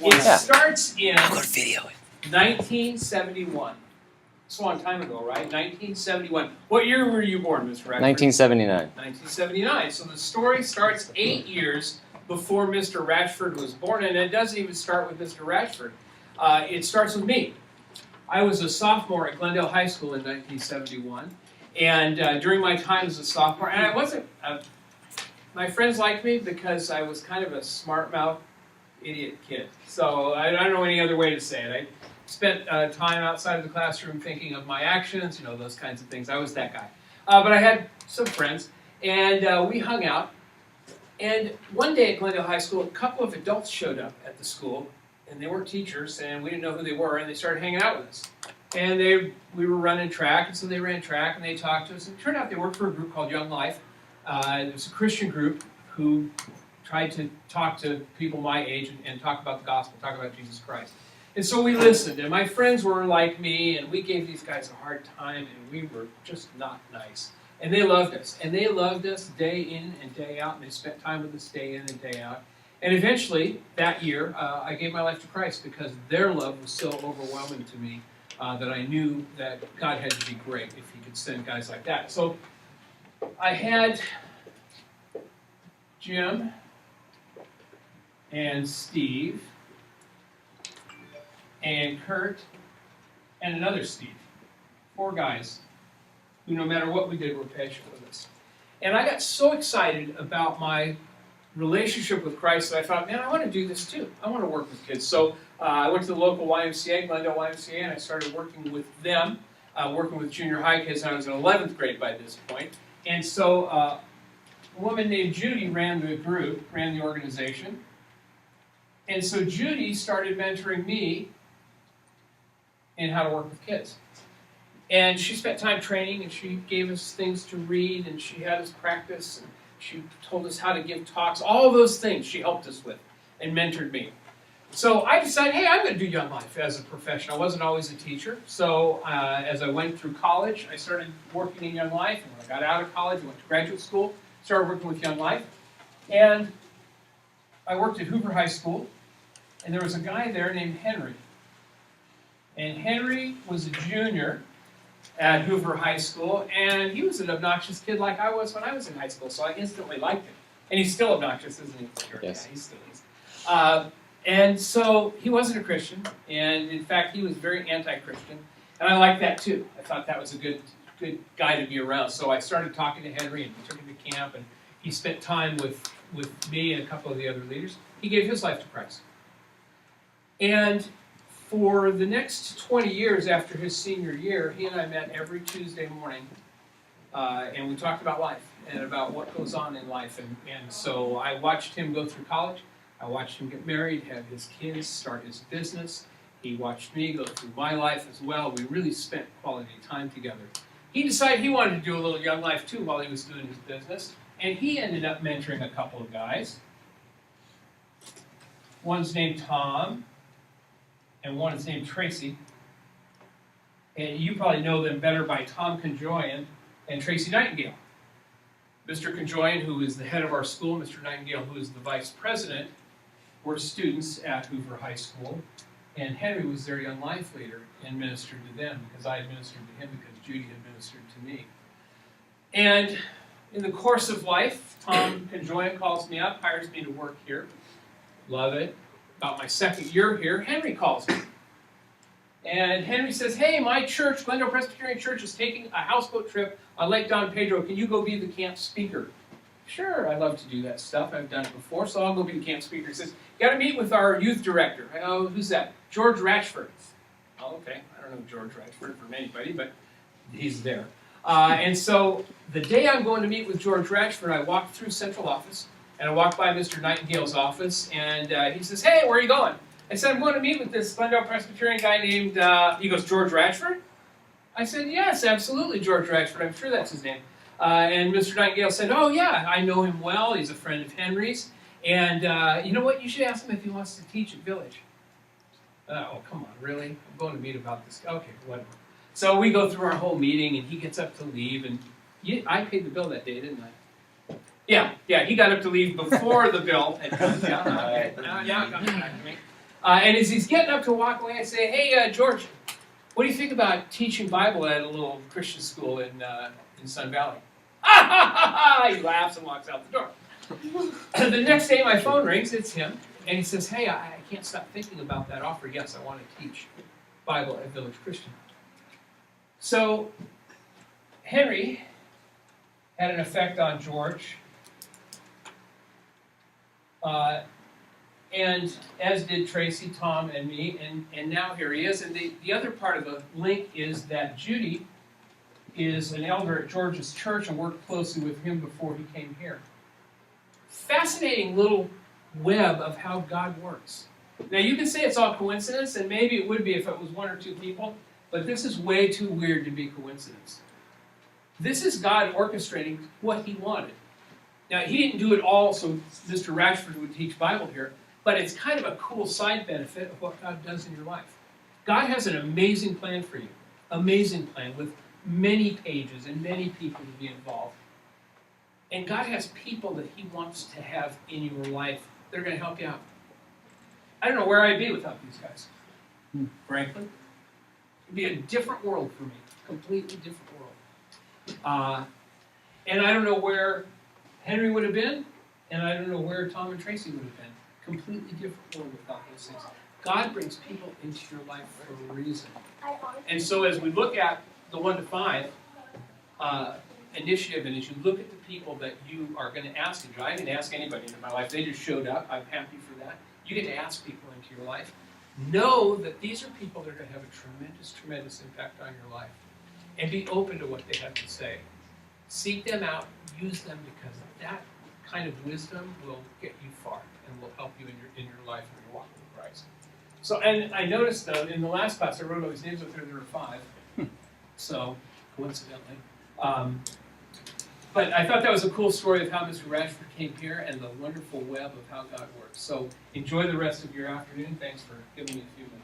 It starts in 1971. It's a long time ago, right? 1971. What year were you born, Mr. Radford? 1979. 1979. So the story starts 8 years before Mr. Ratchford was born, and it doesn't even start with Mr. Ratchford. It starts with me. I was a sophomore at Glendale High School in 1971, and during my time as a sophomore, and I wasn't, my friends liked me because I was kind of a smart-mouth idiot kid. So I don't know any other way to say it. I spent time outside of the classroom thinking of my actions, those kinds of things. I was that guy. But I had some friends, and we hung out. And one day at Glendale High School, a couple of adults showed up at the school, and they weren't teachers, and we didn't know who they were, and they started hanging out with us. And we were running track, and so they ran track, and they talked to us. And it turned out they worked for a group called Young Life. It was a Christian group who tried to talk to people my age and talk about the gospel, talk about Jesus Christ. And so we listened, and my friends were like me, and we gave these guys a hard time, and we were just not nice. And they loved us, day in and day out, and they spent time with us day in and day out. And eventually, that year, I gave my life to Christ because their love was so overwhelming to me that I knew that God had to be great if He could send guys like that. So I had Jim and Steve and Kurt and another Steve. 4 guys who, no matter what we did, were patient with us. And I got so excited about my relationship with Christ that I thought, man, I want to do this too. I want to work with kids. So I went to the local YMCA, Glendale YMCA, and I started working with them, working with junior high kids. I was in 11th grade by this point. And so a woman named Judy ran the group, ran the organization. And so Judy started mentoring me in how to work with kids. And she spent time training, and she gave us things to read, and she had us practice, and she told us how to give talks. All of those things she helped us with and mentored me. So I decided, hey, I'm going to do Young Life as a profession. I wasn't always a teacher. So as I went through college, I started working in Young Life. And when I got out of college, I went to graduate school, started working with Young Life. And I worked at Hoover High School, and there was a guy there named Henry. And Henry was a junior at Hoover High School, and he was an obnoxious kid like I was when I was in high school, so I instantly liked him. And he's still obnoxious, isn't he? Sure. Yes. Yeah, he still is. And so he wasn't a Christian, and in fact, he was very anti-Christian, and I liked that too. I thought that was a good guy to be around. So I started talking to Henry, and we took him to camp, and he spent time with me and a couple of the other leaders. He gave his life to Christ. And for the next 20 years after his senior year, he and I met every Tuesday morning, and we talked about life and about what goes on in life. And so I watched him go through college. I watched him get married, have his kids, start his business. He watched me go through my life as well. We really spent quality time together. He decided he wanted to do a little Young Life too while he was doing his business, and he ended up mentoring a couple of guys. One's named Tom, and one is named Tracy. And you probably know them better by Tom Conjoyan and Tracy Nightingale. Mr. Conjoyan, who is the head of our school, Mr. Nightingale, who is the vice president, were students at Hoover High School. And Henry was their Young Life leader and ministered to them because I had ministered to him because Judy had ministered to me. And in the course of life, Tom Conjoyan calls me up, hires me to work here. Love it. About my second year here, Henry calls me. And Henry says, hey, my church, Glendale Presbyterian Church, is taking a houseboat trip on Lake Don Pedro. Can you go be the camp speaker? Sure, I love to do that stuff. I've done it before, so I'll go be the camp speaker. He says, you got to meet with our youth director. I go, who's that? George Ratchford. Oh, okay. I don't know George Ratchford from anybody, but he's there. And so the day I'm going to meet with George Ratchford, I walked through central office, and I walked by Mr. Nightingale's office, and he says, hey, where are you going? I said, I'm going to meet with this Glendale Presbyterian guy named, he goes, George Ratchford? I said, yes, absolutely, George Ratchford. I'm sure that's his name. And Mr. Nightingale said, oh, yeah, I know him well. He's a friend of Henry's. And you know what? You should ask him if he wants to teach at Village. Oh, come on, really? I'm going to meet about this. Okay, whatever. So we go through our whole meeting, and he gets up to leave. And I paid the bill that day, didn't I? Yeah, he got up to leave before the bill had come down. Yeah, coming back to me. And as he's getting up to walk away, I say, hey, George, what do you think about teaching Bible at a little Christian school in Sun Valley? He laughs and walks out the door. The next day my phone rings, it's him, and he says, hey, I can't stop thinking about that offer. Yes, I want to teach Bible at Village Christian. So Henry had an effect on George, and as did Tracy, Tom, and me, and now here he is. And the other part of the link is that Judy is an elder at George's church and worked closely with him before he came here. Fascinating little web of how God works. Now you can say it's all coincidence, and maybe it would be if it was one or two people, but this is way too weird to be coincidence. This is God orchestrating what he wanted. Now he didn't do it all so Mr. Ratchford would teach Bible here, but it's kind of a cool side benefit of what God does in your life. God has an amazing plan for you. Amazing plan with many pages and many people to be involved. And God has people that he wants to have in your life. They're going to help you out. I don't know where I'd be without these guys. Frankly. It'd be a different world for me. Completely different world. And I don't know where Henry would have been, and I don't know where Tom and Tracy would have been. Completely different world without those things. God brings people into your life for a reason. And so as we look at the 1 to 5 initiative, and as you look at the people that you are going to ask, and I didn't ask anybody into my life, they just showed up, I'm happy for that. You get to ask people into your life. Know that these are people that are going to have a tremendous, tremendous impact on your life. And be open to what they have to say. Seek them out, use them, because that kind of wisdom will get you far and will help you in your life and your walk with Christ. So, and I noticed though, in the last class, I wrote all these names up there, there were 5. So, coincidentally. But I thought that was a cool story of how Mr. Ratchford came here and the wonderful web of how God works. So, enjoy the rest of your afternoon. Thanks for giving me a few minutes.